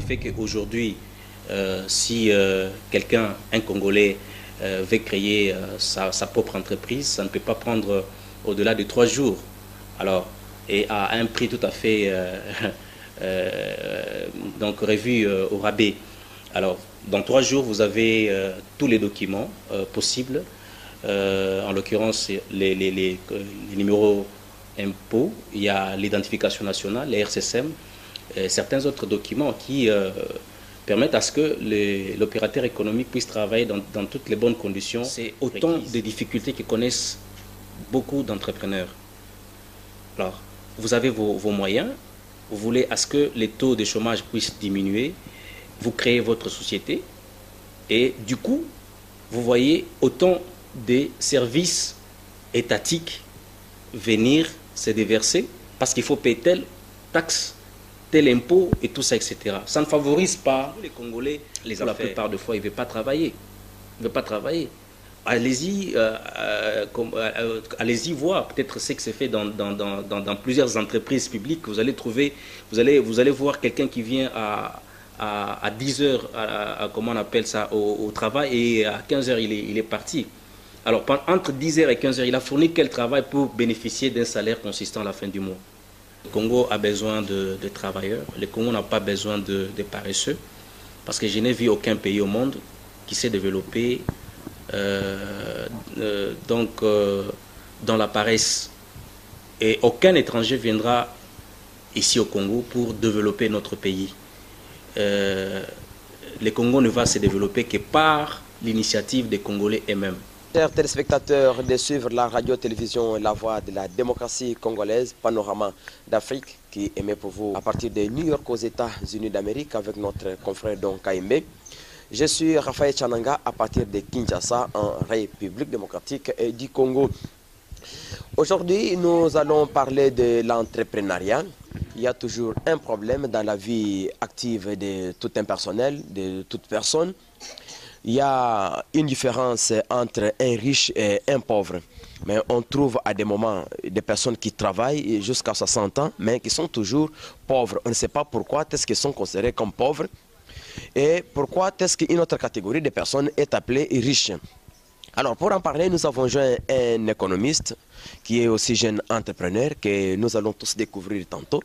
fait qu'aujourd'hui, si quelqu'un, un Congolais, veut créer sa propre entreprise, ça ne peut pas prendre au-delà de 3 jours. Alors, et à un prix tout à fait donc revu au rabais. Alors, dans 3 jours, vous avez tous les documents possibles, en l'occurrence les numéros impôts, il y a l'identification nationale, les RCSM, et certains autres documents qui permettent à ce que l'opérateur économique puisse travailler dans toutes les bonnes conditions. C'est autant de difficultés que connaissent beaucoup d'entrepreneurs. Alors, vous avez vos moyens, vous voulez à ce que les taux de chômage puissent diminuer, vous créez votre société et du coup, vous voyez autant de services étatiques venir se déverser parce qu'il faut payer telle taxe, tel impôt et tout ça, etc. Ça ne favorise pas les Congolais. La plupart des fois, ils ne veulent pas travailler. Ils ne veulent pas travailler. Allez-y, allez-y voir peut-être ce que c'est fait dans plusieurs entreprises publiques. Vous allez trouver, vous allez voir quelqu'un qui vient à 10 heures, comment on appelle ça, au travail, et à 15 heures, il est parti. Alors, entre 10 heures et 15 heures, il a fourni quel travail pour bénéficier d'un salaire consistant à la fin du mois? Le Congo a besoin de travailleurs. Le Congo n'a pas besoin de paresseux. Parce que je n'ai vu aucun pays au monde qui s'est développé dans la paresse. Et aucun étranger viendra ici au Congo pour développer notre pays. Le Congo ne va se développer que par l'initiative des Congolais eux-mêmes. Chers téléspectateurs de suivre la radio-télévision La Voix de la démocratie congolaise, Panorama d'Afrique, qui émet pour vous à partir de New York aux États-Unis d'Amérique avec notre confrère Don Kaimbe. Je suis Raphaël Chananga à partir de Kinshasa en République démocratique du Congo. Aujourd'hui, nous allons parler de l'entrepreneuriat. Il y a toujours un problème dans la vie active de tout un personnel, de toute personne. Il y a une différence entre un riche et un pauvre. Mais on trouve à des moments des personnes qui travaillent jusqu'à 60 ans, mais qui sont toujours pauvres. On ne sait pas pourquoi est-ce qu'ils sont considérés comme pauvres et pourquoi est-ce qu'une autre catégorie de personnes est appelée riche. Alors pour en parler, nous avons joint un économiste qui est aussi jeune entrepreneur que nous allons tous découvrir tantôt.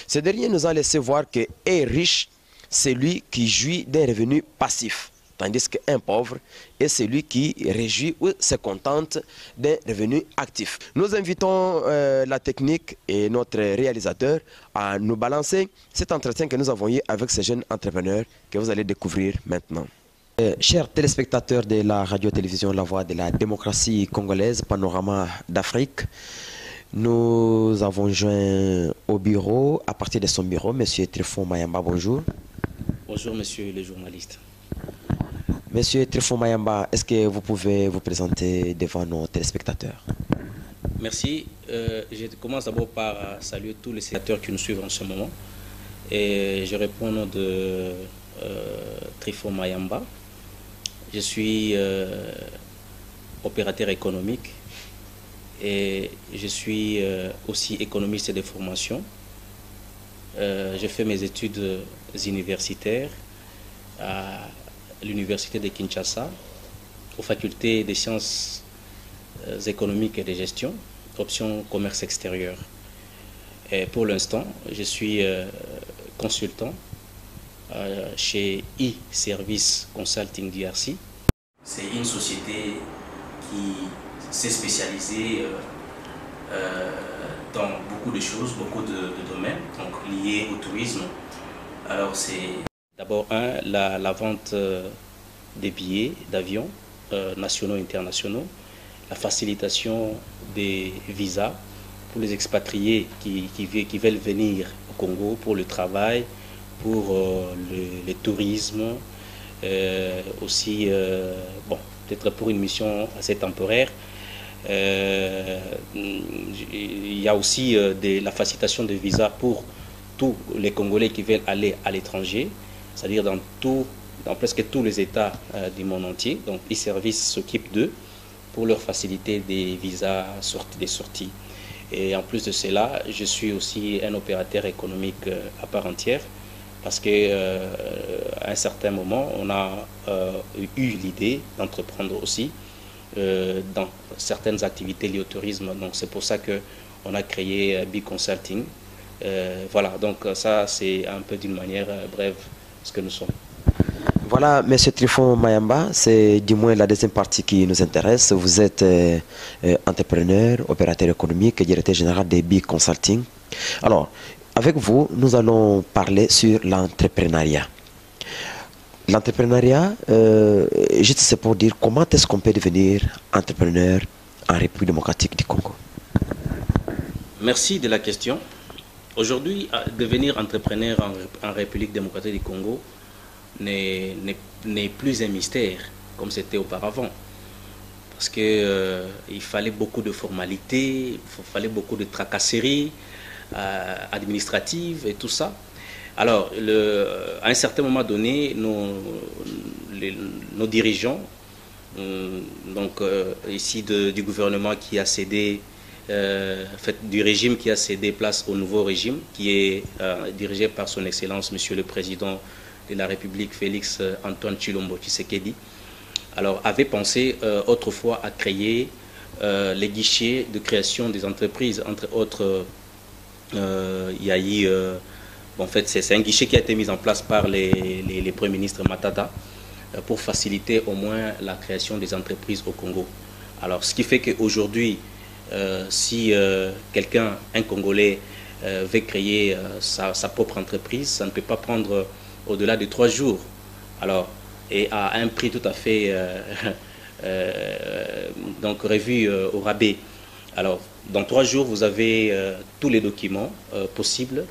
Ce dernier nous a laissé voir que est riche, c'est lui qui jouit d'un revenu passif. Tandis qu'un pauvre est celui qui réjouit ou se contente d'un revenu actif. Nous invitons la technique et notre réalisateur à nous balancer cet entretien que nous avons eu avec ces jeunes entrepreneurs que vous allez découvrir maintenant. Chers téléspectateurs de la radio-télévision La Voix de la démocratie congolaise, Panorama d'Afrique, nous avons joint au bureau, à partir de son bureau, M. Tryphon Mayamba, bonjour. Bonjour, monsieur le journaliste. Monsieur Tryphon Mayamba, est-ce que vous pouvez vous présenter devant nos téléspectateurs? Merci. Je commence d'abord par saluer tous les sénateurs qui nous suivent en ce moment. Et je réponds au nom de Tryphon Mayamba. Je suis opérateur économique et je suis aussi économiste de formation. Je fais mes études universitaires à l'université de Kinshasa, aux facultés des sciences économiques et de gestion, option commerce extérieur. Et pour l'instant, je suis consultant chez e-Service Consulting DRC. C'est une société qui s'est spécialisée dans beaucoup de choses, beaucoup de domaines, donc liés au tourisme. Alors c'est d'abord la vente des billets d'avion nationaux et internationaux, la facilitation des visas pour les expatriés qui veulent venir au Congo pour le travail, pour le tourisme, aussi bon, peut-être pour une mission assez temporaire. Il y a aussi la facilitation de visas pour tous les Congolais qui veulent aller à l'étranger, c'est-à-dire dans presque tous les États du monde entier. Donc, e-Service s'occupe d'eux pour leur faciliter des visas des sorties. Et en plus de cela, je suis aussi un opérateur économique à part entière. Parce qu'à un certain moment, on a eu l'idée d'entreprendre aussi dans certaines activités liées au tourisme. Donc c'est pour ça qu'on a créé Big Consulting. Voilà, donc ça c'est un peu d'une manière brève ce que nous sommes. Voilà, Monsieur Trifon Mayamba, c'est du moins la deuxième partie qui nous intéresse. Vous êtes entrepreneur, opérateur économique et directeur général de Big Consulting. Alors, avec vous, nous allons parler sur l'entrepreneuriat. L'entrepreneuriat, juste c'est pour dire comment est-ce qu'on peut devenir entrepreneur en République démocratique du Congo. Merci de la question. Aujourd'hui, devenir entrepreneur en République démocratique du Congo n'est plus un mystère comme c'était auparavant. Parce qu'il fallait beaucoup de formalités, il fallait beaucoup de tracasseries administratives et tout ça. Alors, à un certain moment donné, nos dirigeants, donc ici du gouvernement qui a cédé, du régime qui a cédé place au nouveau régime, qui est dirigé par son Excellence, Monsieur le Président de la République, Félix Antoine Tshilombo Tshisekedi, alors avait pensé autrefois à créer les guichets de création des entreprises, entre autres, il y a eu... en fait, c'est un guichet qui a été mis en place par les premiers ministres Matata pour faciliter au moins la création des entreprises au Congo. Alors, ce qui fait qu'aujourd'hui, si quelqu'un, un Congolais, veut créer sa propre entreprise, ça ne peut pas prendre au-delà de 3 jours. Alors, et à un prix tout à fait donc revu au rabais. Alors, dans 3 jours, vous avez tous les documents possibles.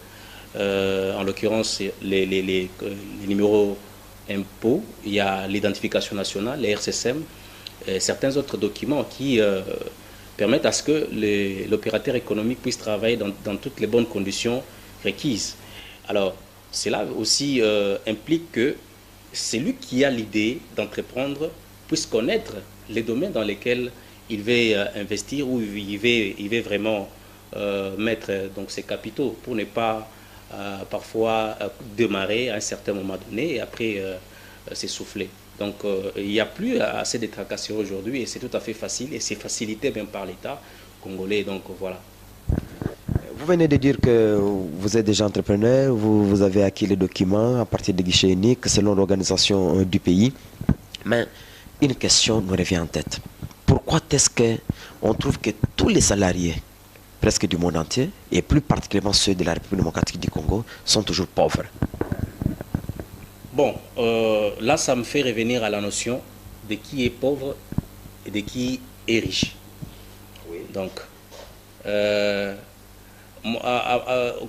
En l'occurrence, les numéros impôts, il y a l'identification nationale, les RCSM, et certains autres documents qui permettent à ce que l'opérateur économique puisse travailler dans toutes les bonnes conditions requises. Alors, cela aussi implique que celui qui a l'idée d'entreprendre puisse connaître les domaines dans lesquels il veut investir ou il veut vraiment mettre donc, ses capitaux pour ne pas parfois démarrer à un certain moment donné et après s'essouffler. Donc il n'y a plus assez de tracasseries aujourd'hui et c'est tout à fait facile et c'est facilité même par l'État congolais. Donc voilà. Vous venez de dire que vous êtes déjà entrepreneur, vous avez acquis les documents à partir des guichets uniques selon l'organisation du pays. Mais une question me revient en tête. Pourquoi est-ce qu'on trouve que tous les salariés presque du monde entier, et plus particulièrement ceux de la République démocratique du Congo, sont toujours pauvres? Bon, là, ça me fait revenir à la notion de qui est pauvre et de qui est riche. Oui. Donc,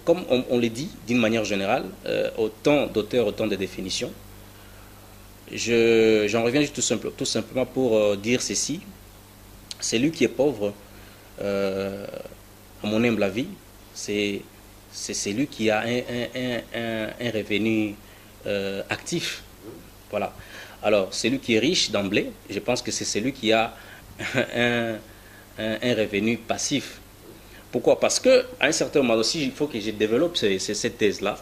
comme on le dit d'une manière générale, autant d'auteurs, autant de définitions. J'en reviens tout simplement pour dire ceci. Celui qui est pauvre, à mon humble avis, c'est celui qui a un revenu actif. Voilà. Alors, celui qui est riche d'emblée, je pense que c'est celui qui a un revenu passif. Pourquoi? Parce qu'à un certain moment aussi, il faut que je développe cette thèse-là.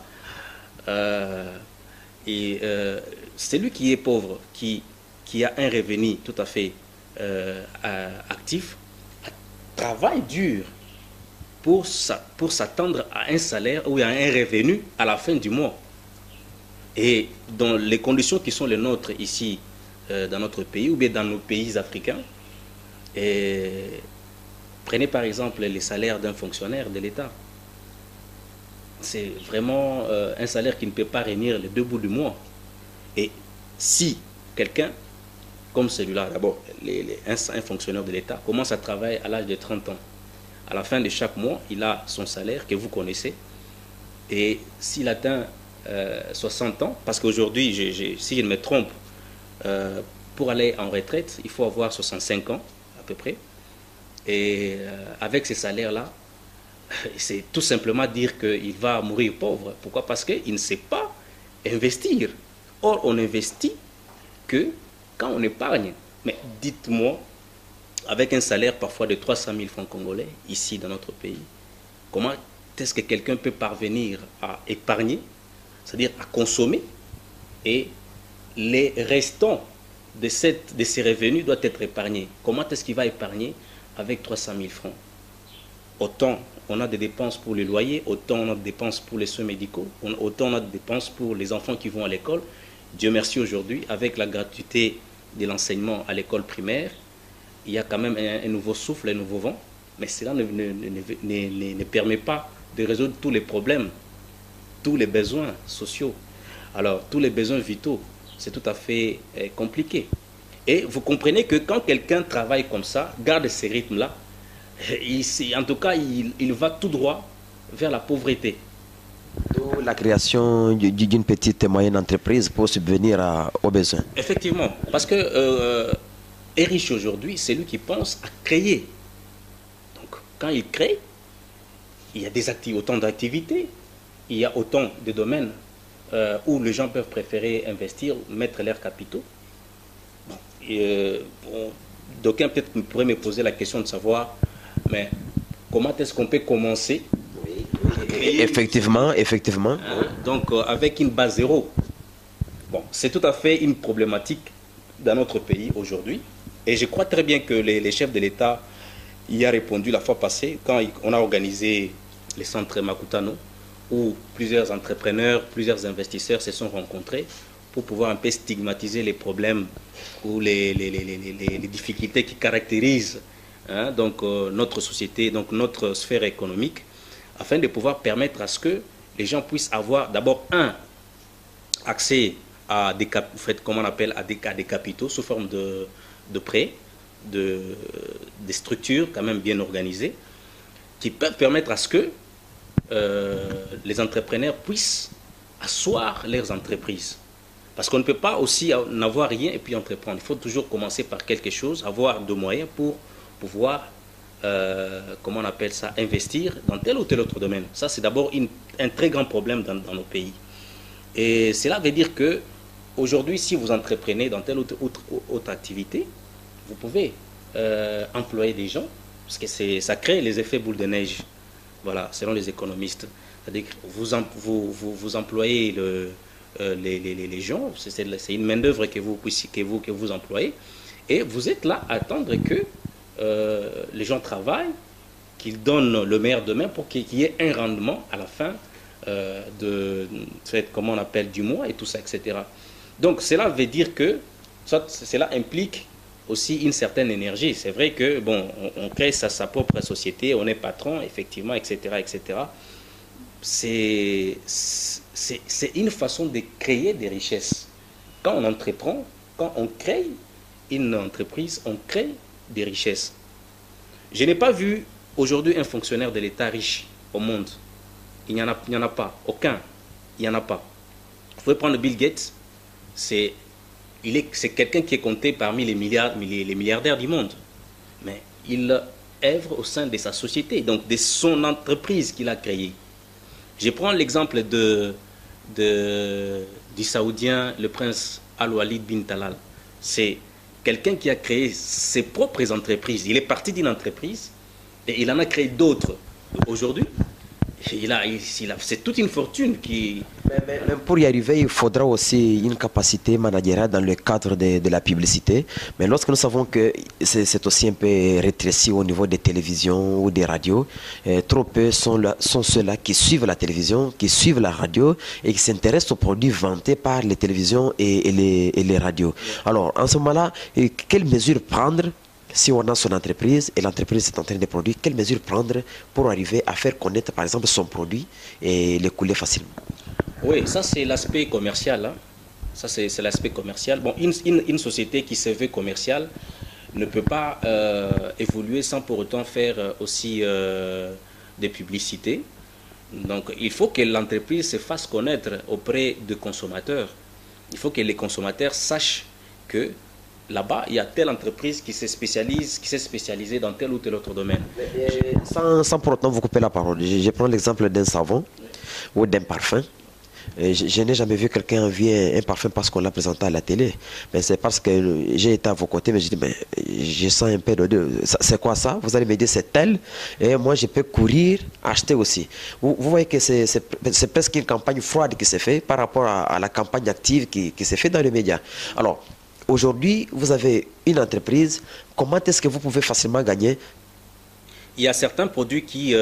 Celui qui est pauvre, qui a un revenu tout à fait actif, travaille dur pour s'attendre à un salaire ou à un revenu à la fin du mois. Et dans les conditions qui sont les nôtres ici, dans notre pays, ou bien dans nos pays africains, prenez par exemple les salaires d'un fonctionnaire de l'État. C'est vraiment un salaire qui ne peut pas réunir les 2 bouts du mois. Et si quelqu'un, comme celui-là, d'abord, un fonctionnaire de l'État, commence à travailler à l'âge de 30 ans, à la fin de chaque mois, il a son salaire que vous connaissez. Et s'il atteint 60 ans, parce qu'aujourd'hui, si je ne me trompe, pour aller en retraite, il faut avoir 65 ans à peu près. Et avec ces salaires-là, c'est tout simplement dire qu'il va mourir pauvre. Pourquoi? Parce qu'il ne sait pas investir. Or, on investit que quand on épargne. Mais dites-moi, avec un salaire parfois de 300 000 francs congolais, ici dans notre pays, comment est-ce que quelqu'un peut parvenir à épargner c'est-à-dire à consommer, et les restants de ces revenus doivent être épargnés. Comment est-ce qu'il va épargner avec 300 000 francs? Autant on a des dépenses pour les loyers, autant on a des dépenses pour les soins médicaux, autant on a des dépenses pour les enfants qui vont à l'école. Dieu merci aujourd'hui, avec la gratuité de l'enseignement à l'école primaire, il y a quand même un nouveau souffle, un nouveau vent, mais cela ne permet pas de résoudre tous les problèmes, tous les besoins sociaux. Alors, tous les besoins vitaux, c'est tout à fait compliqué. Et vous comprenez que quand quelqu'un travaille comme ça, garde ces rythmes-là, en tout cas, il va tout droit vers la pauvreté. D'où la création d'une petite et moyenne entreprise pour subvenir aux besoins. Effectivement, parce que est riche aujourd'hui, c'est lui qui pense à créer. Donc, quand il crée, il y a autant d'activités, il y a autant de domaines où les gens peuvent préférer investir, mettre leurs capitaux. Bon, d'aucuns peut-être pourraient me poser la question de savoir, mais comment est-ce qu'on peut commencer? Effectivement. Donc, avec une base zéro. Bon, c'est tout à fait une problématique dans notre pays aujourd'hui. Et je crois très bien que les chefs de l'État y ont répondu la fois passée, quand on a organisé les centres Makutano, où plusieurs entrepreneurs, plusieurs investisseurs se sont rencontrés pour pouvoir un peu stigmatiser les problèmes ou les difficultés qui caractérisent donc, notre société, donc notre sphère économique, afin de pouvoir permettre à ce que les gens puissent avoir d'abord accès à des capitaux sous forme de prêts, des structures quand même bien organisées, qui peuvent permettre à ce que les entrepreneurs puissent asseoir leurs entreprises. Parce qu'on ne peut pas aussi n'avoir rien et puis entreprendre. Il faut toujours commencer par quelque chose, avoir de moyens pour pouvoir, comment on appelle ça, investir dans tel ou tel autre domaine. Ça, c'est d'abord un très grand problème dans nos pays. Et cela veut dire que aujourd'hui, si vous entreprenez dans telle ou telle autre activité, vous pouvez employer des gens, parce que ça crée les effets boule de neige. Voilà, selon les économistes. C'est-à-dire que vous employez les gens, c'est une main-d'œuvre que vous employez, et vous êtes là à attendre que les gens travaillent, qu'ils donnent le meilleur d'eux-mêmes pour qu'il y ait un rendement à la fin comment on appelle, du mois et tout ça, etc. Donc cela veut dire que cela implique aussi une certaine énergie. C'est vrai que bon, on crée sa propre société, on est patron, effectivement, etc., etc. C'est une façon de créer des richesses. Quand on entreprend, quand on crée une entreprise, on crée des richesses. Je n'ai pas vu aujourd'hui un fonctionnaire de l'État riche au monde. Il n'y en a pas. Aucun. Il n'y en a pas. Vous pouvez prendre Bill Gates. C'est quelqu'un qui est compté parmi les milliardaires du monde. Mais il œuvre au sein de sa société, donc de son entreprise qu'il a créée. Je prends l'exemple du Saoudien, le prince Al-Walid bin Talal. C'est quelqu'un qui a créé ses propres entreprises. Il est parti d'une entreprise et il en a créé d'autres. Aujourd'hui, c'est toute une fortune qui... Mais pour y arriver, il faudra aussi une capacité managériale dans le cadre de la publicité. Mais lorsque nous savons que c'est aussi un peu rétréci au niveau des télévisions ou des radios, trop peu sont ceux-là qui suivent la télévision, qui suivent la radio et qui s'intéressent aux produits vantés par les télévisions et les radios. Alors, en ce moment-là, quelles mesures prendre si on a son entreprise et l'entreprise est en train de produire, quelles mesures prendre pour arriver à faire connaître par exemple son produit et l'écouler facilement? Oui, ça c'est l'aspect commercial. Hein. Ça c'est l'aspect commercial. Bon, une société qui se veut commerciale ne peut pas évoluer sans pour autant faire aussi des publicités. Donc il faut que l'entreprise se fasse connaître auprès des consommateurs. Il faut que les consommateurs sachent que là-bas, il y a telle entreprise qui s'est spécialisée dans tel ou tel autre domaine. Sans pour autant vous couper la parole, je prends l'exemple d'un savon ou d'un parfum. Je n'ai jamais vu quelqu'un envier un parfum parce qu'on l'a présenté à la télé. Mais c'est parce que j'ai été à vos côtés, mais je dis, mais je sens un peu d'odeur. C'est quoi ça? Vous allez me dire, c'est tel. Et moi, je peux courir, acheter aussi. Vous voyez que c'est presque une campagne froide qui s'est faite par rapport à la campagne active qui s'est faite dans les médias. Alors, aujourd'hui, vous avez une entreprise. Comment est-ce que vous pouvez facilement gagner? Il y a certains produits qui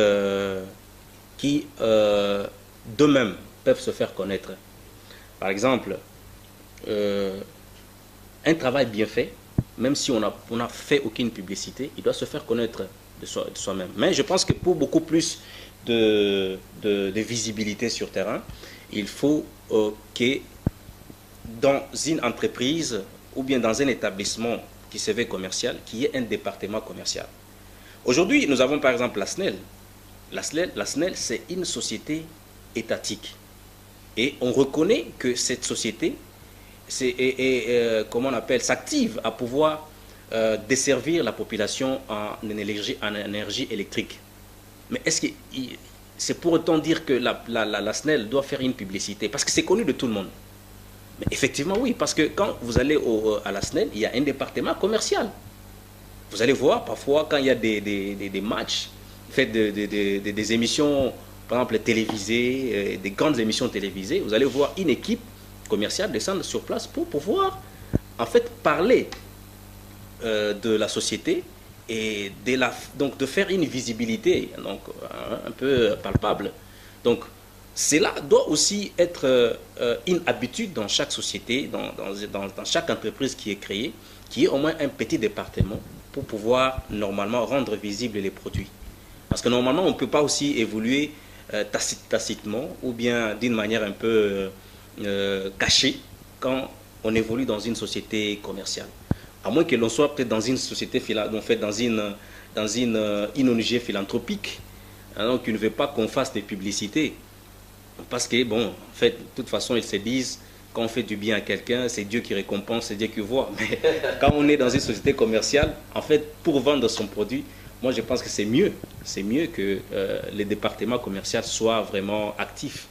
d'eux-mêmes peuvent se faire connaître. Par exemple, un travail bien fait, même si on n'a fait aucune publicité, il doit se faire connaître de soi-même. Mais je pense que pour beaucoup plus de visibilité sur terrain, il faut que dans une entreprise ou bien dans un établissement qui se veut commercial, qu'il y ait un département commercial. Aujourd'hui, nous avons par exemple la SNEL. La SNEL, c'est une société étatique. Et on reconnaît que cette société comment on appelle, s'active à pouvoir desservir la population en énergie électrique. Mais est-ce que c'est pour autant dire que la SNEL doit faire une publicité? Parce que c'est connu de tout le monde. Mais effectivement, oui, parce que quand vous allez à la SNEL, il y a un département commercial. Vous allez voir, parfois, quand il y a des matchs, faits des émissions, par exemple, télévisées, des grandes émissions télévisées, vous allez voir une équipe commerciale descendre sur place pour pouvoir, en fait, parler de la société et donc de faire une visibilité donc, un peu palpable. Donc, cela doit aussi être une habitude dans chaque société, dans chaque entreprise qui est créée, qui ait au moins un petit département pour pouvoir normalement rendre visibles les produits. Parce que normalement, on ne peut pas aussi évoluer tacitement ou bien d'une manière un peu cachée quand on évolue dans une société commerciale. À moins que l'on soit peut-être dans une société, dans une ONG philanthropique, hein, donc qui ne veut pas qu'on fasse des publicités. Parce que, bon, en fait, de toute façon, ils se disent, quand on fait du bien à quelqu'un, c'est Dieu qui récompense, c'est Dieu qui voit. Mais quand on est dans une société commerciale, en fait, pour vendre son produit, moi, je pense que c'est mieux. C'est mieux que les départements commerciaux soient vraiment actifs.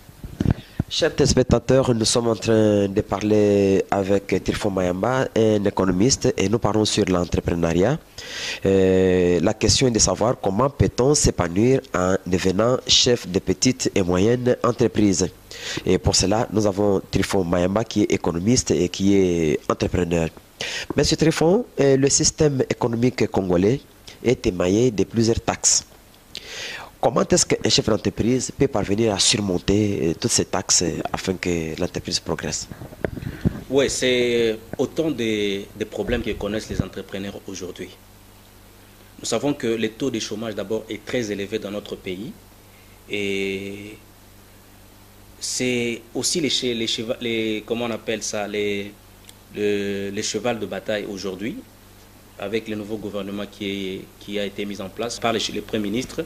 Chers téléspectateurs, nous sommes en train de parler avec Tirfon Mayamba, un économiste, et nous parlons sur l'entrepreneuriat. La question est de savoir comment peut-on s'épanouir en devenant chef de petites et moyennes entreprises. Et pour cela, nous avons Tirfon Mayamba qui est économiste et qui est entrepreneur. Monsieur Tirfon, le système économique congolais est émaillé de plusieurs taxes. Comment est-ce qu'un chef d'entreprise peut parvenir à surmonter toutes ces taxes afin que l'entreprise progresse? Oui, c'est autant des problèmes que connaissent les entrepreneurs aujourd'hui. Nous savons que le taux de chômage d'abord est très élevé dans notre pays et c'est aussi comment on appelle ça, les chevals de bataille aujourd'hui avec le nouveau gouvernement qui a été mis en place par le Premier ministre.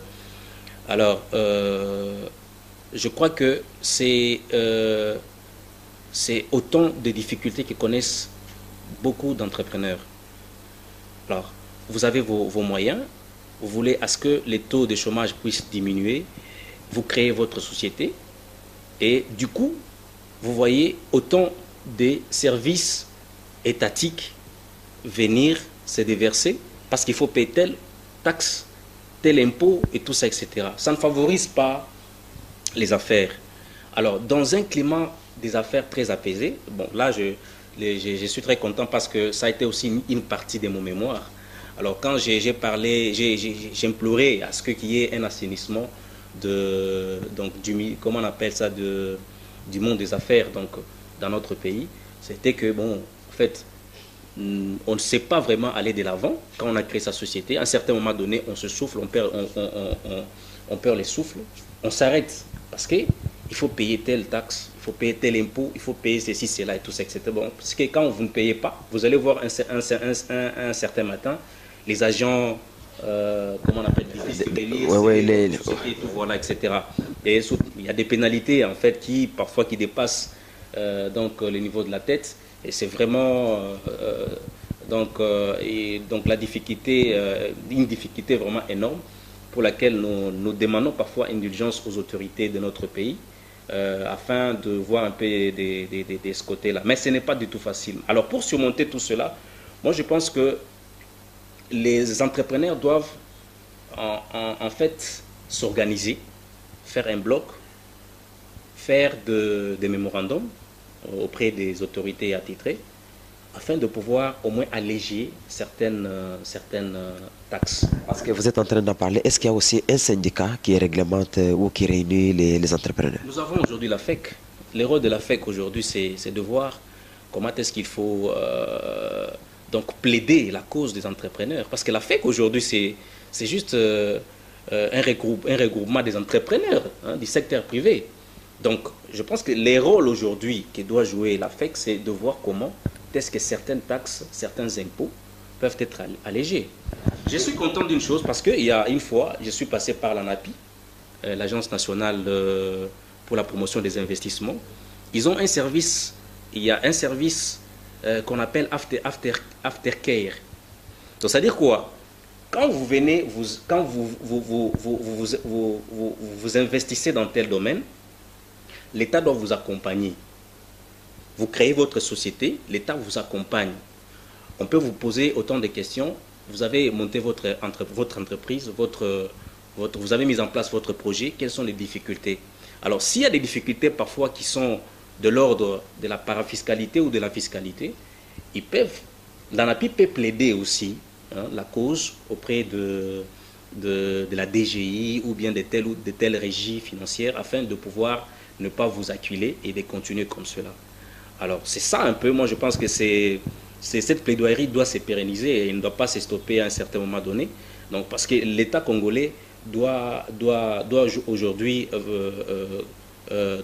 Alors, je crois que c'est autant de difficultés que connaissent beaucoup d'entrepreneurs. Alors, vous avez vos moyens, vous voulez à ce que les taux de chômage puissent diminuer, vous créez votre société et du coup, vous voyez autant de services étatiques venir se déverser parce qu'il faut payer telle taxe, tel impôt et tout ça, etc. Ça ne favorise pas les affaires. Alors, dans un climat des affaires très apaisé, bon, là, je suis très content parce que ça a été aussi une partie de mon mémoire. Alors, quand j'ai parlé, j'ai imploré à ce qu'il y ait un assainissement comment on appelle ça, du monde des affaires donc, dans notre pays, c'était que, bon, en fait, on ne sait pas vraiment aller de l'avant quand on a créé sa société. À un certain moment donné, on se souffle, on perd les souffles, on s'arrête parce qu'il faut payer telle taxe, il faut payer tel impôt, il faut payer ceci, cela et tout ça, etc. Bon, parce que quand vous ne payez pas, vous allez voir un certain matin, les agents, comment on appelle, voilà, etc. Et il y a des pénalités en fait qui dépassent donc le niveau de la tête. Et c'est vraiment donc la difficulté, une difficulté vraiment énorme pour laquelle nous demandons parfois indulgence aux autorités de notre pays afin de voir un peu de ce côté-là. Mais ce n'est pas du tout facile. Alors pour surmonter tout cela, moi je pense que les entrepreneurs doivent en fait s'organiser, faire un bloc, faire des mémorandums auprès des autorités attitrées, afin de pouvoir au moins alléger certaines taxes. Parce que vous êtes en train d'en parler, est-ce qu'il y a aussi un syndicat qui réglemente ou qui réunit les entrepreneurs? Nous avons aujourd'hui la FEC. Le rôle de la FEC aujourd'hui, c'est de voir comment est-ce qu'il faut donc plaider la cause des entrepreneurs. Parce que la FEC aujourd'hui, c'est juste un regroupement des entrepreneurs du secteur privé. Donc, je pense que les rôles aujourd'hui que doit jouer la FEC, c'est de voir comment est-ce que certaines taxes, certains impôts peuvent être allégés. Je suis content d'une chose parce qu'il y a une fois, je suis passé par l'ANAPI, l'Agence nationale pour la promotion des investissements. Ils ont un service, il y a un service qu'on appelle aftercare. Donc, c'est-à-dire quoi? Quand vous venez, quand vous investissez dans tel domaine, l'État doit vous accompagner. Vous créez votre société, l'État vous accompagne. On peut vous poser autant de questions. Vous avez monté votre entreprise, vous avez mis en place votre projet. Quelles sont les difficultés? Alors, s'il y a des difficultés parfois qui sont de l'ordre de la parafiscalité ou de la fiscalité, l'ANAPI peut plaider aussi la cause auprès de la DGI ou bien de telle régie financière afin de pouvoir ne pas vous acculer et de continuer comme cela. Alors, c'est ça un peu, moi je pense que cette plaidoirie doit se pérenniser et il ne doit pas se stopper à un certain moment donné. Donc, parce que l'État congolais doit aujourd'hui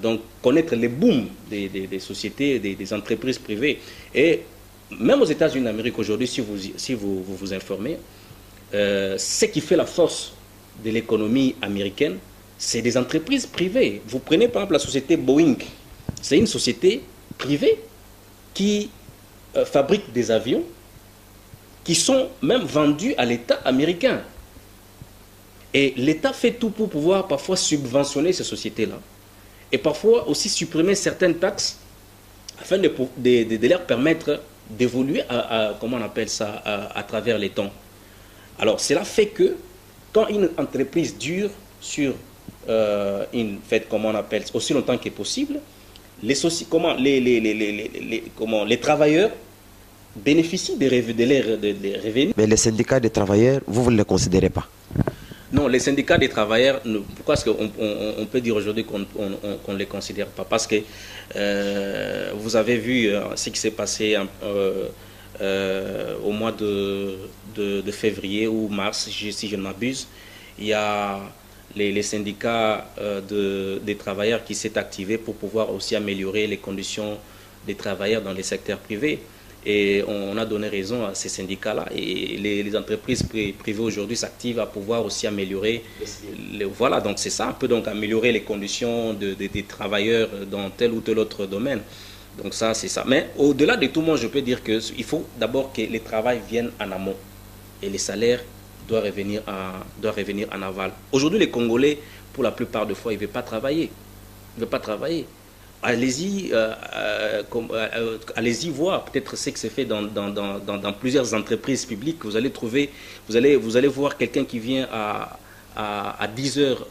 donc connaître les booms des sociétés, des entreprises privées. Et même aux États-Unis d'Amérique aujourd'hui, si vous vous informez, ce qui fait la force de l'économie américaine, c'est des entreprises privées. Vous prenez par exemple la société Boeing, c'est une société privée qui fabrique des avions qui sont même vendus à l'État américain. Et l'État fait tout pour pouvoir parfois subventionner ces sociétés-là et parfois aussi supprimer certaines taxes afin de leur permettre d'évoluer comment on appelle ça, à travers les temps. Alors cela fait que quand une entreprise dure sur comment on appelle aussi longtemps que possible, les travailleurs bénéficient des revenus. Mais les syndicats des travailleurs, vous ne les considérez pas? Non, les syndicats des travailleurs, pourquoi est-ce qu'on peut dire aujourd'hui qu'on ne les considère pas? Parce que vous avez vu ce qui s'est passé au mois de février ou mars, si je ne m'abuse. Il y a les syndicats des travailleurs qui s'est activé pour pouvoir aussi améliorer les conditions des travailleurs dans les secteurs privés. Et on a donné raison à ces syndicats-là. Et les entreprises privées aujourd'hui s'activent à pouvoir aussi améliorer. Voilà, donc c'est ça un peu, donc améliorer les conditions des travailleurs dans tel ou tel autre domaine. Donc ça, c'est ça. Mais au-delà de tout, moi, je peux dire qu'il faut d'abord que les travails viennent en amont. Et les salaires doivent revenir en aval. Aujourd'hui, les Congolais, pour la plupart des fois, ils ne veulent pas travailler. Ils ne veulent pas travailler. Allez-y voir peut-être ce que c'est fait dans plusieurs entreprises publiques. Vous allez trouver, vous allez voir quelqu'un qui vient à 10 heures,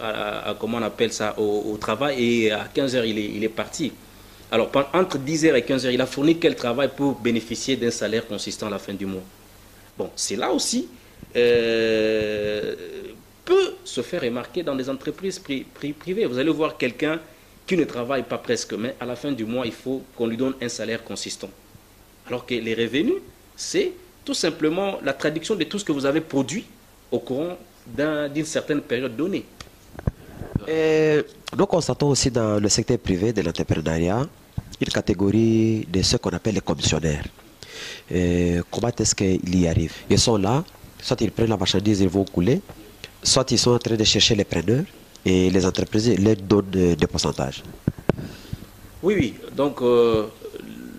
comment on appelle ça, au travail, et à 15 heures il est parti. Alors entre 10 heures et 15 heures, il a fourni quel travail pour bénéficier d'un salaire consistant à la fin du mois? Bon, c'est là aussi peut se faire remarquer dans des entreprises privées. Vous allez voir quelqu'un qui ne travaille pas presque, mais à la fin du mois, il faut qu'on lui donne un salaire consistant. Alors que les revenus, c'est tout simplement la traduction de tout ce que vous avez produit au courant d'une certaine période donnée. Nous constatons aussi dans le secteur privé de l'entrepreneuriat une catégorie de ceux qu'on appelle les commissionnaires. Comment est-ce qu'ils y arrivent? Ils sont là, soit ils prennent la marchandise, ils vont couler, soit ils sont en train de chercher les preneurs, et les entreprises leur donnent des pourcentages. Oui. Donc,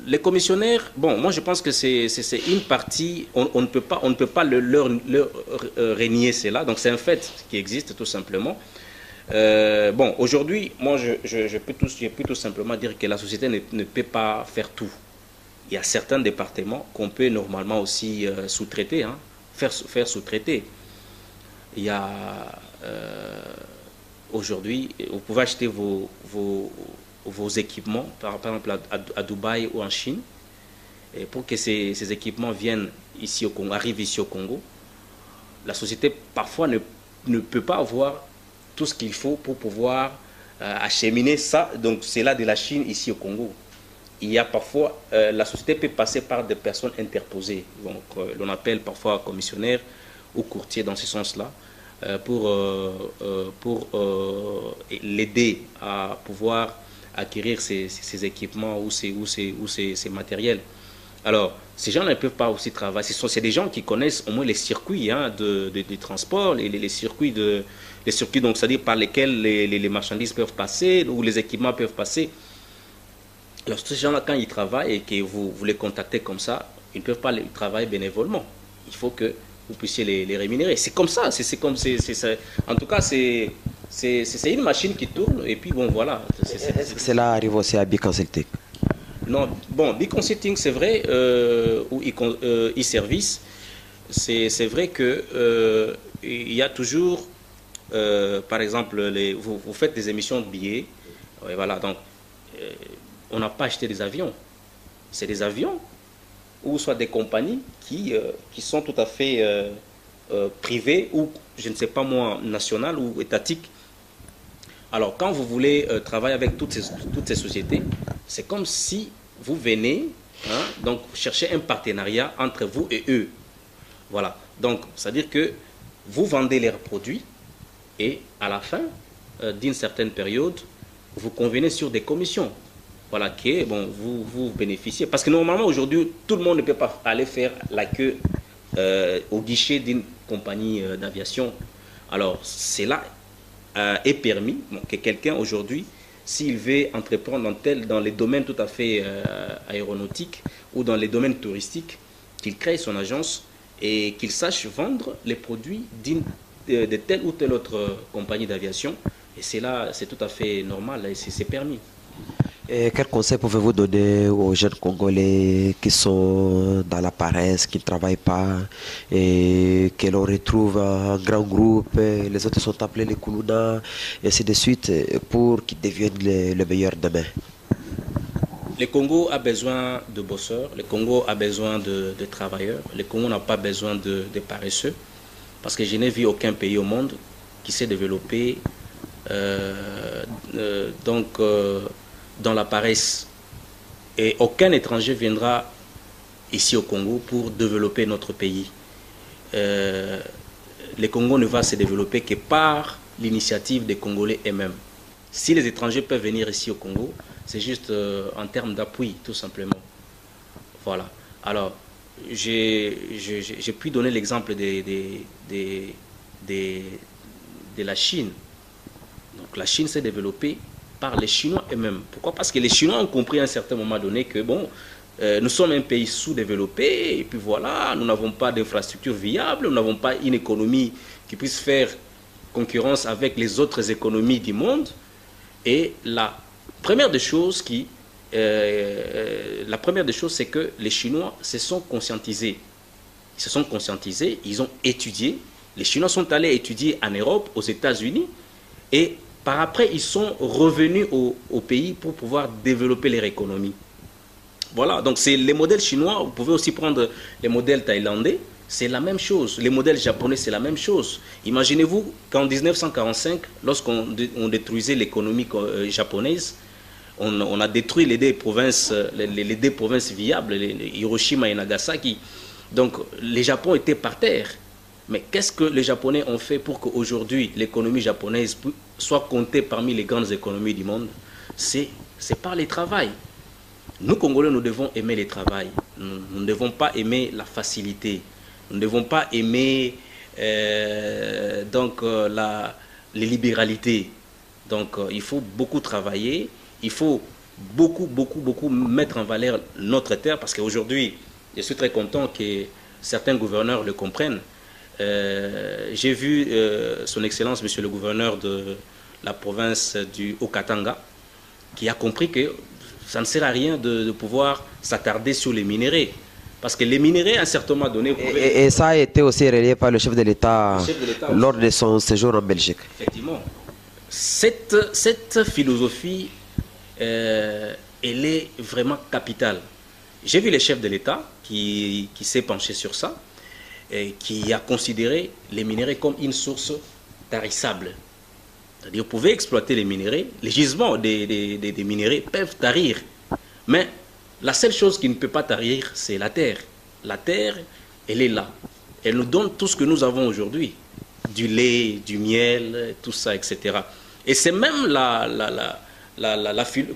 les commissionnaires, bon, moi je pense que c'est une partie, on ne peut pas leur renier cela. Donc, c'est un fait qui existe tout simplement. Bon, aujourd'hui, moi, je peux tout simplement dire que la société ne peut pas faire tout. Il y a certains départements qu'on peut normalement aussi sous-traiter, hein, faire sous-traiter. Il y a aujourd'hui, vous pouvez acheter vos équipements, par exemple à Dubaï ou en Chine, et pour que ces équipements viennent ici au Congo, arrivent ici au Congo. La société parfois ne peut pas avoir tout ce qu'il faut pour pouvoir acheminer ça. Donc c'est là de la Chine ici au Congo. Il y a parfois, la société peut passer par des personnes interposées. Donc l'on appelle parfois commissionnaire ou courtier dans ce sens-là pour l'aider à pouvoir acquérir ces équipements ou ces matériels. Alors, ces gens ne peuvent pas aussi travailler. C'est des gens qui connaissent au moins les circuits hein, de transport, les circuits, donc, c'est-à-dire par lesquels les marchandises peuvent passer ou les équipements peuvent passer. Alors, ces gens-là, quand ils travaillent et que vous les contactez comme ça, ils ne peuvent pas travailler bénévolement. Il faut que vous puissiez les rémunérer. C'est comme ça. En tout cas, c'est une machine qui tourne et puis bon, voilà. Cela arrive aussi à Biconsulting. Non, bon, Biconsulting, c'est vrai, ou e-service, c'est vrai que il y a toujours, par exemple, vous faites des émissions de billets, et voilà, donc on n'a pas acheté des avions, c'est des avions, ou soit des compagnies qui sont tout à fait privées, ou je ne sais pas moi, nationales ou étatiques. Alors, quand vous voulez travailler avec toutes ces sociétés, c'est comme si vous venez, hein, donc chercher un partenariat entre vous et eux. Voilà. Donc, c'est-à-dire que vous vendez leurs produits et à la fin d'une certaine période, vous convenez sur des commissions. Voilà, que bon, vous bénéficiez. Parce que normalement, aujourd'hui, tout le monde ne peut pas aller faire la queue au guichet d'une compagnie d'aviation. Alors, c'est là est permis que quelqu'un aujourd'hui, s'il veut entreprendre dans les domaines tout à fait aéronautiques ou dans les domaines touristiques, qu'il crée son agence et qu'il sache vendre les produits de telle ou telle autre compagnie d'aviation. Et c'est là, c'est tout à fait normal et c'est permis. Et quel conseil pouvez-vous donner aux jeunes Congolais qui sont dans la paresse, qui ne travaillent pas, et que l'on retrouve un grand groupe, les autres sont appelés les Koulouna, et ainsi de suite, pour qu'ils deviennent les meilleurs demain? Le Congo a besoin de bosseurs, le Congo a besoin de travailleurs, le Congo n'a pas besoin de paresseux, parce que je n'ai vu aucun pays au monde qui s'est développé dans la paresse. Et aucun étranger viendra ici au Congo pour développer notre pays. Le Congo ne va se développer que par l'initiative des Congolais eux-mêmes. Si les étrangers peuvent venir ici au Congo, c'est juste en termes d'appui, tout simplement. Voilà. Alors, j'ai pu donner l'exemple de la Chine. Donc, la Chine s'est développée par les Chinois eux-mêmes. Pourquoi? Parce que les Chinois ont compris à un certain moment donné que, bon, nous sommes un pays sous-développé, et puis voilà, nous n'avons pas d'infrastructures viables, nous n'avons pas une économie qui puisse faire concurrence avec les autres économies du monde. Et la première des choses, c'est que les Chinois se sont conscientisés. Ils se sont conscientisés, ils ont étudié. Les Chinois sont allés étudier en Europe, aux États-Unis, et par après, ils sont revenus au pays pour pouvoir développer leur économie. Voilà, donc c'est les modèles chinois. Vous pouvez aussi prendre les modèles thaïlandais. C'est la même chose. Les modèles japonais, c'est la même chose. Imaginez-vous qu'en 1945, lorsqu'on détruisait l'économie japonaise, on a détruit les deux provinces viables, Hiroshima et Nagasaki. Donc, les Japon étaient par terre. Mais qu'est-ce que les Japonais ont fait pour qu'aujourd'hui l'économie japonaise soit comptée parmi les grandes économies du monde? C'est par le travail. Nous, Congolais, nous devons aimer le travail. Nous ne devons pas aimer la facilité. Nous ne devons pas aimer les libéralités. Donc, il faut beaucoup travailler. Il faut beaucoup mettre en valeur notre terre. Parce qu'aujourd'hui, je suis très content que certains gouverneurs le comprennent. J'ai vu son Excellence, Monsieur le gouverneur de la province du Haut-Katanga, qui a compris que ça ne sert à rien de pouvoir s'attarder sur les minéraux. Parce que les minéraux, à un certain moment donné... Et ça a été aussi relayé par le chef de l'État lors de son séjour en Belgique. Effectivement. Cette philosophie, elle est vraiment capitale. J'ai vu les chefs de l'État qui s'est penché sur ça, et qui a considéré les minéraux comme une source tarissable. C'est-à-dire, vous pouvez exploiter les minéraux, les gisements des minéraux peuvent tarir, mais la seule chose qui ne peut pas tarir, c'est la terre. La terre, elle est là. Elle nous donne tout ce que nous avons aujourd'hui. Du lait, du miel, tout ça, etc. Et c'est même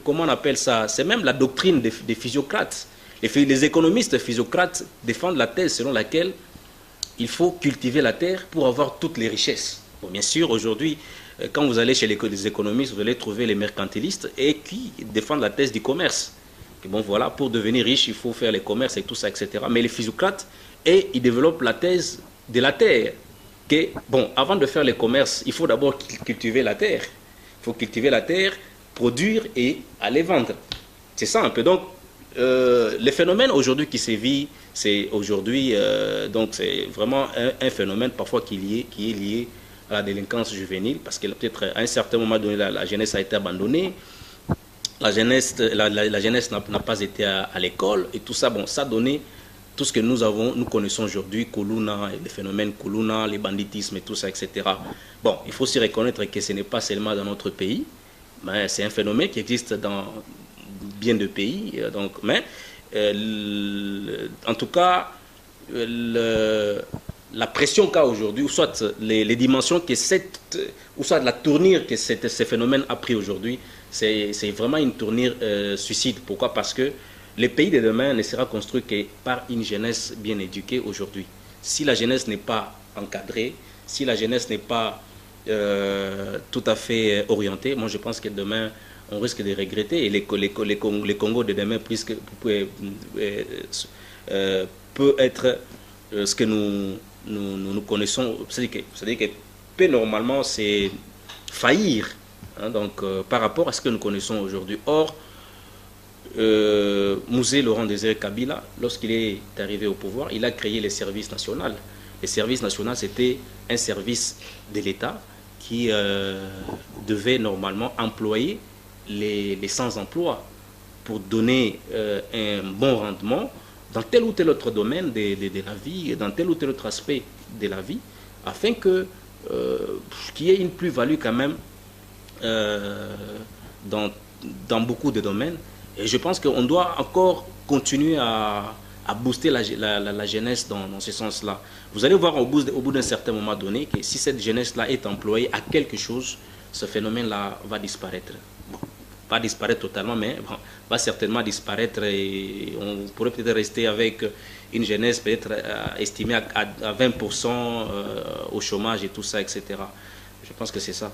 comment on appelle ça? C'est même la doctrine des physiocrates. Les économistes physiocrates défendent la thèse selon laquelle il faut cultiver la terre pour avoir toutes les richesses. Bon, bien sûr, aujourd'hui, quand vous allez chez les économistes, vous allez trouver les mercantilistes et qui défendent la thèse du commerce. Et bon, voilà, pour devenir riche, il faut faire les commerces et tout ça, etc. Mais les physiocrates, ils développent la thèse de la terre. Que, bon, avant de faire les commerces, il faut d'abord cultiver la terre. Il faut cultiver la terre, produire et aller vendre. C'est ça un peu. Donc, le phénomène aujourd'hui qui sévit, c'est aujourd'hui, donc c'est vraiment un phénomène parfois qui est lié à la délinquance juvénile, parce que peut-être à un certain moment donné, la jeunesse a été abandonnée. La jeunesse n'a pas été à l'école et tout ça, bon, ça a donné tout ce que nous connaissons aujourd'hui, Kuluna, les phénomènes Kuluna, les banditismes et tout ça, etc. Bon, il faut aussi reconnaître que ce n'est pas seulement dans notre pays, mais c'est un phénomène qui existe dans bien de pays. Donc, mais en tout cas, la pression qu'a aujourd'hui, ou soit les dimensions ou soit la tournure que ce phénomène a pris aujourd'hui, c'est vraiment une tournure suicide. Pourquoi? Parce que le pays de demain ne sera construit que par une jeunesse bien éduquée aujourd'hui. Si la jeunesse n'est pas encadrée, si la jeunesse n'est pas tout à fait orientée, moi je pense que demain on risque de regretter. Et les Congos de demain peut être ce que nous connaissons, c'est-à-dire que peut normalement c'est faillir, hein, donc par rapport à ce que nous connaissons aujourd'hui. Or, Mouzé Laurent Désiré Kabila, lorsqu'il est arrivé au pouvoir, il a créé les services nationaux. Les services nationaux, c'était un service de l'État qui devait normalement employer les sans-emploi pour donner un bon rendement dans tel ou tel autre domaine de la vie, dans tel ou tel autre aspect de la vie, afin que qu'il y ait une plus-value quand même dans beaucoup de domaines. Et je pense qu'on doit encore continuer à booster la jeunesse dans ce sens-là. Vous allez voir au bout d'un certain moment donné que si cette jeunesse-là est employée à quelque chose, ce phénomène-là va disparaître. Bon, pas disparaître totalement, mais bon, va certainement disparaître et on pourrait peut-être rester avec une jeunesse peut-être estimée à 20% au chômage et tout ça, etc. Je pense que c'est ça.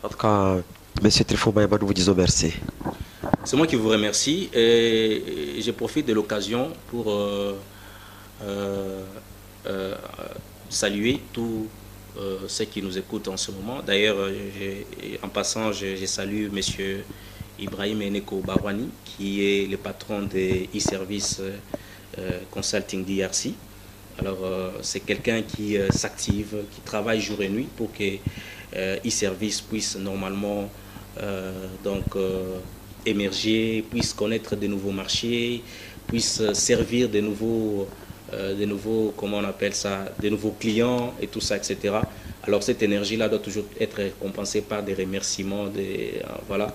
En tout cas, M. Trifon Maïma, nous vous disons merci. C'est moi qui vous remercie et je profite de l'occasion pour saluer tous ceux qui nous écoutent en ce moment. D'ailleurs, en passant, je salue M. Ibrahim Eneko Barwani, qui est le patron de e-Service Consulting DRC. Alors, c'est quelqu'un qui s'active, qui travaille jour et nuit pour que e-Service puisse normalement émerger, puisse connaître de nouveaux marchés, puisse servir de nouveaux, comment on appelle ça, de nouveaux clients et tout ça, etc. Alors cette énergie-là doit toujours être compensée par des remerciements, voilà.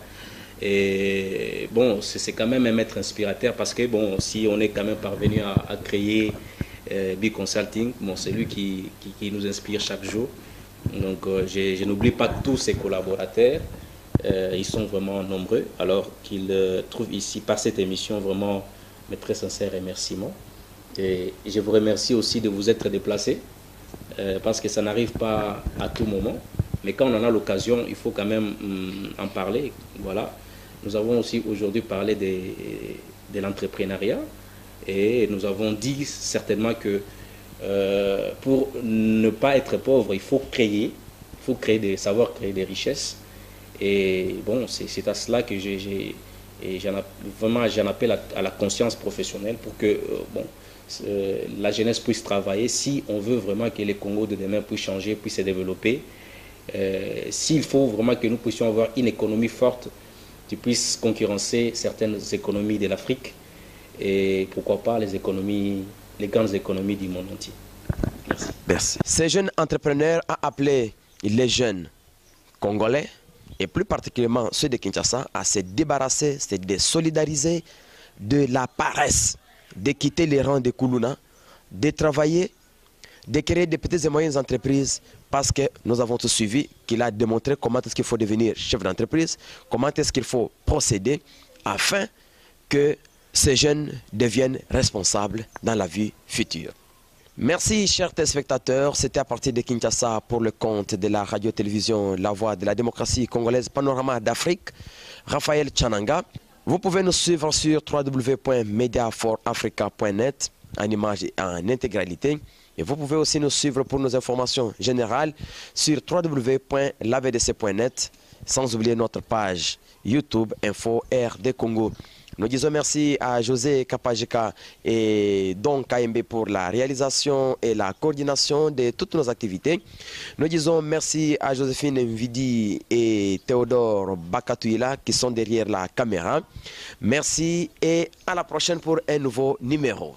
Et bon, c'est quand même un maître inspirateur parce que bon, si on est quand même parvenu à créer B-Consulting, bon, c'est lui qui nous inspire chaque jour. Donc je n'oublie pas tous ses collaborateurs. Ils sont vraiment nombreux, alors qu'ils trouvent ici, par cette émission, vraiment mes très sincères remerciements. Et je vous remercie aussi de vous être déplacés, parce que ça n'arrive pas à tout moment. Mais quand on en a l'occasion, il faut quand même en parler. Voilà. Nous avons aussi aujourd'hui parlé de l'entrepreneuriat, et nous avons dit certainement que pour ne pas être pauvre, il faut savoir créer des richesses. Et bon, c'est à cela que j'en appelle à la conscience professionnelle pour que la jeunesse puisse travailler. Si on veut vraiment que les Congos de demain puissent changer, puissent se développer, s'il faut vraiment que nous puissions avoir une économie forte qui puisse concurrencer certaines économies de l'Afrique et pourquoi pas les grandes économies du monde entier. Merci. Merci. Ces jeunes entrepreneurs ont appelé les jeunes congolais et plus particulièrement ceux de Kinshasa à se débarrasser, se désolidariser de la paresse, de quitter les rangs de Koulouna, de travailler, de créer des petites et moyennes entreprises parce que nous avons tout suivi qu'il a démontré comment est-ce qu'il faut devenir chef d'entreprise, comment est-ce qu'il faut procéder afin que ces jeunes deviennent responsables dans la vie future. Merci chers téléspectateurs, c'était à partir de Kinshasa pour le compte de la radio-télévision La Voix de la démocratie congolaise Panorama d'Afrique, Raphaël Tchananga. Vous pouvez nous suivre sur www.mediaforafrica.net en images et en intégralité. Et vous pouvez aussi nous suivre pour nos informations générales sur www.lavdc.net, sans oublier notre page YouTube Info RD Congo. Nous disons merci à José Kapajika et Don KMB pour la réalisation et la coordination de toutes nos activités. Nous disons merci à Joséphine Mvidi et Théodore Bakatouila qui sont derrière la caméra. Merci et à la prochaine pour un nouveau numéro.